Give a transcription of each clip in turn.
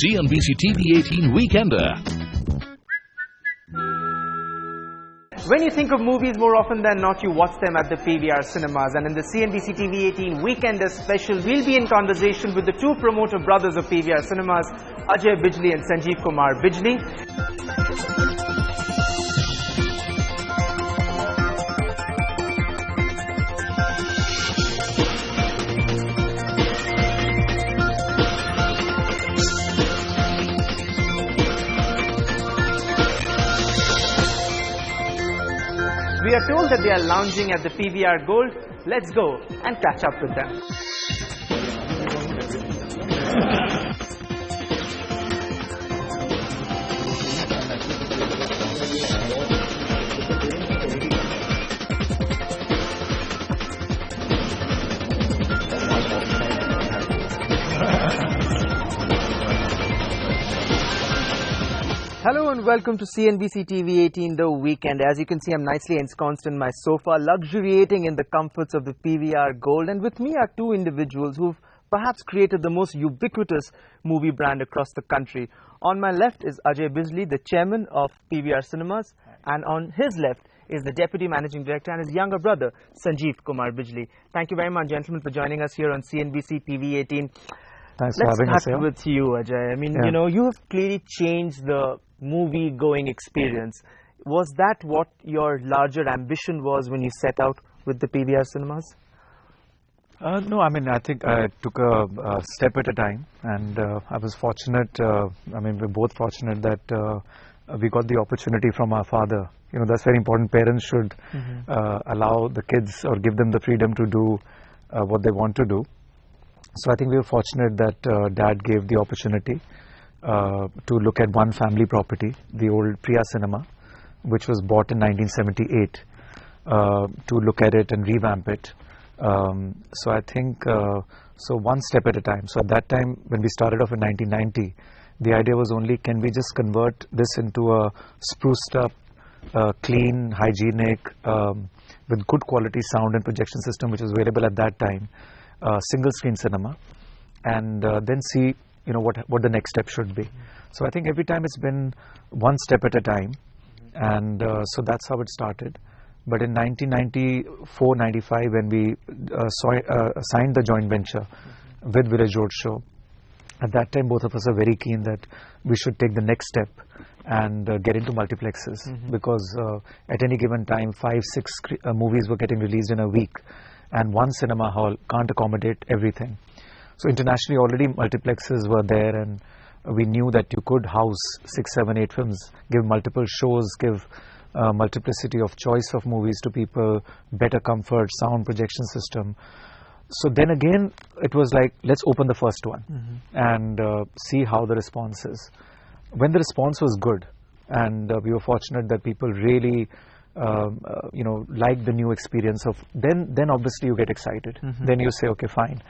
CNBC TV 18 Weekender. When you think of movies, more often than not, you watch them at the PVR cinemas. And in the CNBC TV 18 Weekender special, we'll be in conversation with the two promoter brothers of PVR cinemas, Ajay Bijli and Sanjeev Kumar Bijli. We are told that they are lounging at the PVR Gold. Let's go and catch up with them. Hello and welcome to CNBC TV 18 The Weekend. As you can see, I'm nicely ensconced in my sofa, luxuriating in the comforts of the PVR Gold. And with me are two individuals who've perhaps created the most ubiquitous movie brand across the country. On my left is Ajay Bijli, the chairman of PVR Cinemas. And on his left is the deputy managing director and his younger brother, Sanjeev Kumar Bijli. Thank you very much, gentlemen, for joining us here on CNBC TV 18. Thanks for having us here. Let's start with you, Ajay. I mean, you know, you have clearly changed the movie-going experience. Was that what your larger ambition was when you set out with the PVR cinemas? No, I mean, I think I took a step at a time, and I was fortunate, I mean, we're both fortunate that we got the opportunity from our father. You know, that's very important. Parents should allow the kids or give them the freedom to do what they want to do. So I think we were fortunate that Dad gave the opportunity to look at one family property, the old Priya Cinema, which was bought in 1978, to look at it and revamp it. So I think, so one step at a time. So at that time, when we started off in 1990, the idea was only, can we just convert this into a spruced up, clean, hygienic, with good quality sound and projection system, which was available at that time, single screen cinema, and then see, you know, what the next step should be. So I think every time it's been one step at a time, and so that's how it started. But in 1994-95, when we signed the joint venture with Village Roadshow, at that time both of us are very keen that we should take the next step and get into multiplexes, because at any given time 5-6 movies were getting released in a week, and one cinema hall can't accommodate everything. So internationally already multiplexes were there, and we knew that you could house 6, 7, 8 films, give multiple shows, give multiplicity of choice of movies to people, better comfort, sound, projection system. So then again, it was like, let's open the first one and see how the response is. When the response was good, and we were fortunate that people really you know, like the new experience of, then obviously you get excited. Then you say, okay, fine.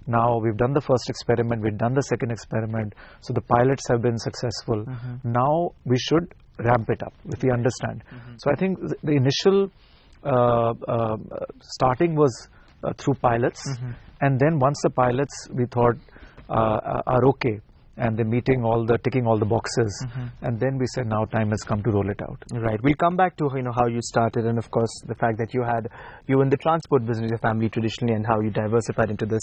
Now we've done the first experiment, we've done the second experiment, so the pilots have been successful. Now we should ramp it up, if we understand. So I think the initial starting was through pilots, and then once the pilots we thought are okay, and they're ticking all the boxes, and then we said now time has come to roll it out. Right. We'll come back to, you know, how you started, and of course the fact that you in the transport business, your family traditionally, and how you diversified into this.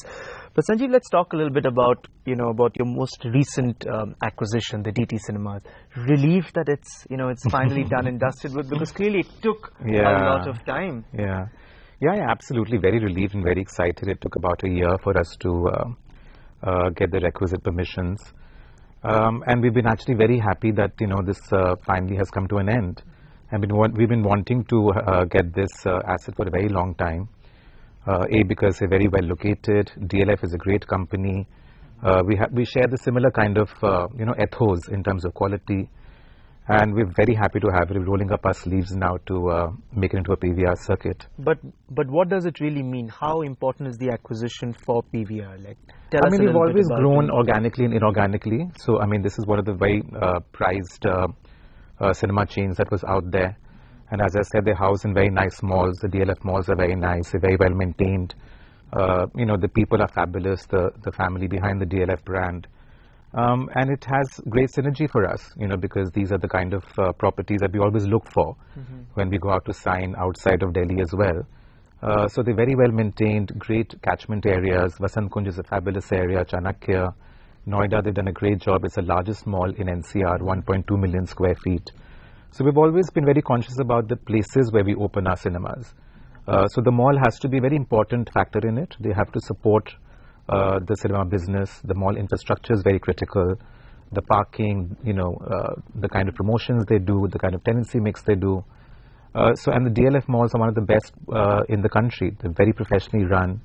But Sanjeev, let's talk a little bit about, you know, about your most recent acquisition, the DT Cinemas. Relieved that it's, you know, it's finally done and dusted with, because clearly it took a lot of time. Yeah, absolutely. Very relieved and very excited. It took about a year for us to get the requisite permissions. And we've been actually very happy that, you know, this finally has come to an end. And we've been wanting to get this asset for a very long time. Because they're very well located. DLF is a great company. We share the similar kind of, you know, ethos in terms of quality. And we're very happy to have it. We're rolling up our sleeves now to make it into a PVR circuit. But what does it really mean? How important is the acquisition for PVR? Like, I mean, we've always grown organically and inorganically. So, I mean, this is one of the very prized cinema chains that was out there. And as I said, they house in very nice malls. The DLF malls are very nice. They're very well maintained. You know, the people are fabulous, the family behind the DLF brand. And it has great synergy for us, you know, because these are the kind of properties that we always look for when we go out to sign outside of Delhi as well. So they're very well maintained, great catchment areas. Vasant Kunj is a fabulous area, Chanakya, Noida, they've done a great job. It's the largest mall in NCR, 1.2 million square feet. So we've always been very conscious about the places where we open our cinemas. So the mall has to be a very important factor in it. They have to support the cinema business. The mall infrastructure is very critical. The parking, you know, the kind of promotions they do, the kind of tenancy mix they do. And the DLF malls are one of the best in the country. They're very professionally run.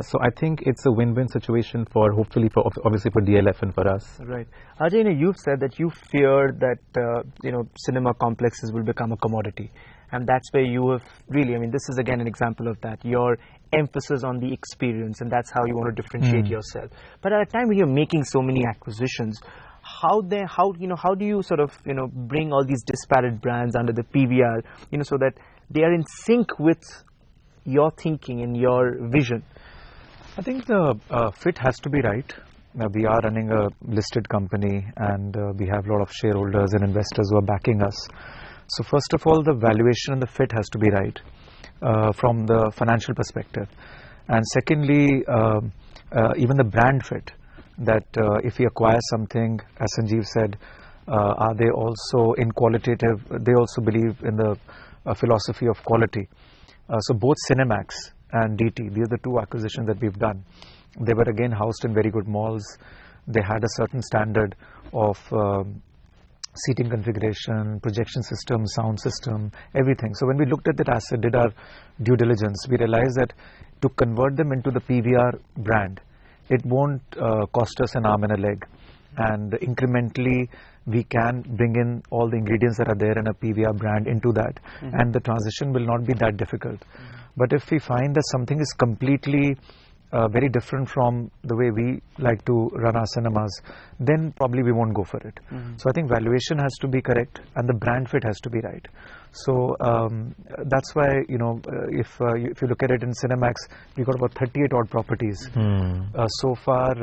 So I think it's a win-win situation for, hopefully, for obviously for DLF and for us. Right. Ajay, you know, you've said that you fear that, you know, cinema complexes will become a commodity. And that's where you have really, I mean, this is again an example of that. Your emphasis on the experience, and that's how you want to differentiate yourself. But at a time when you're making so many acquisitions, how do you sort of, you know, bring all these disparate brands under the PVR, you know, so that they are in sync with your thinking and your vision? I think the fit has to be right. Now, we are running a listed company, and we have a lot of shareholders and investors who are backing us. So first of all, the valuation and the fit has to be right from the financial perspective. And secondly, even the brand fit, that if we acquire something, as Sanjeev said, are they also in qualitative, they also believe in the philosophy of quality. So both Cinemax and DT, these are the two acquisitions that we've done. They were again housed in very good malls. They had a certain standard of seating configuration, projection system, sound system, everything. So when we looked at that asset, did our due diligence, we realized that to convert them into the PVR brand, it won't cost us an arm and a leg. And incrementally, we can bring in all the ingredients that are there in a PVR brand into that. And the transition will not be that difficult. But if we find that something is completely very different from the way we like to run our cinemas, then probably we won't go for it. So I think valuation has to be correct and the brand fit has to be right. So that's why, you know, if you look at it in Cinemax, we got about 38 odd properties. So far,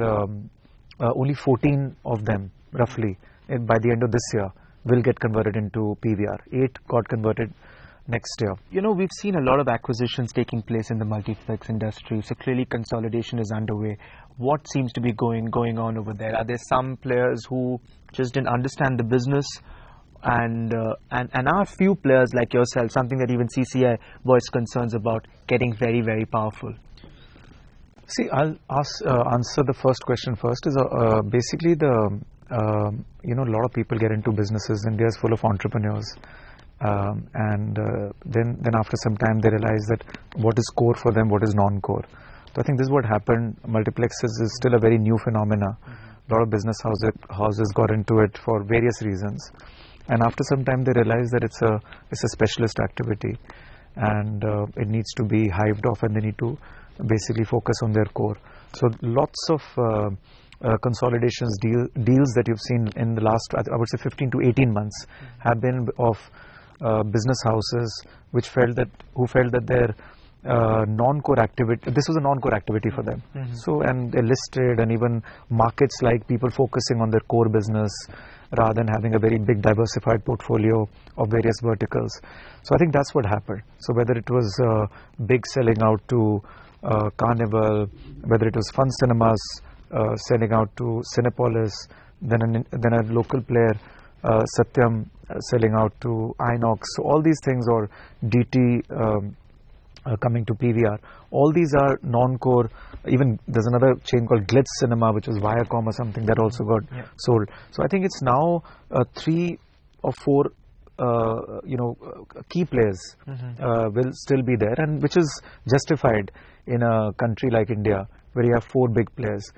only 14 of them, roughly, by the end of this year, will get converted into PVR. 8 got converted next year. You know, we've seen a lot of acquisitions taking place in the multiplex industry, so clearly consolidation is underway. What seems to be going on over there? Are there some players who just didn't understand the business, and are few players like yourself, something that even CCI voiced concerns about, getting very, very powerful? See, I'll answer the first question first. Is basically the you know, a lot of people get into businesses. India is full of entrepreneurs. Then after some time they realize that what is core for them, what is non-core. So I think this is what happened. Multiplexes is still a very new phenomena. A lot of business houses got into it for various reasons, and after some time they realize that it's a specialist activity, and it needs to be hived off, and they need to basically focus on their core. So lots of consolidations deals that you've seen in the last, I would say, 15 to 18 months have been of business houses who felt that their non-core activity, this was a non-core activity for them. So, and they listed, and even markets like people focusing on their core business rather than having a very big diversified portfolio of various verticals. So I think that's what happened. So whether it was big selling out to Carnival, whether it was Fun Cinemas selling out to Cinepolis, then a local player, Satyam, selling out to Inox. So all these things, or DT coming to PVR, all these are non-core. Even there's another chain called Glitz Cinema, which was Viacom or something, that also got sold. So I think it's now 3 or 4 you know, key players will still be there, and which is justified in a country like India where you have 4 big players.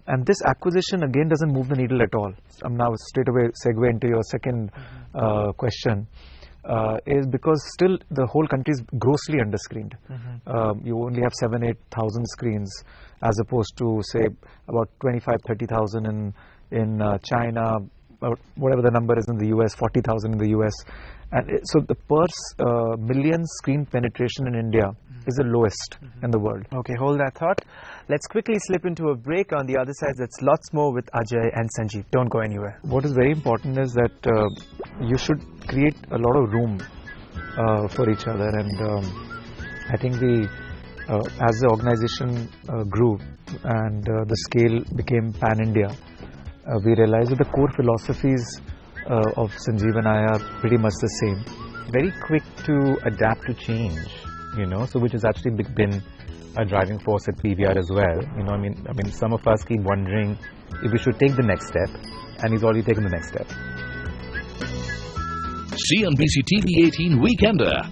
And this acquisition again doesn't move the needle at all. I'm now straight away segue into your second question. Is because still the whole country is grossly underscreened. You only have 7,000-8,000 screens, as opposed to say about 25,000-30,000 in China, whatever the number is in the US, 40,000 in the US, And so the per million screen penetration in India is the lowest in the world. Okay, hold that thought. Let's quickly slip into a break. On the other side, that's lots more with Ajay and Sanjeev. Don't go anywhere. What is very important is that you should create a lot of room for each other, and I think as the organization grew and the scale became pan-India, we realized that the core philosophies of Sanjeev and I are pretty much the same. Very quick to adapt to change, you know, so which has actually been a driving force at PVR as well. You know, I mean, some of us keep wondering if we should take the next step, and he's already taken the next step. CNBC TV 18 Weekender.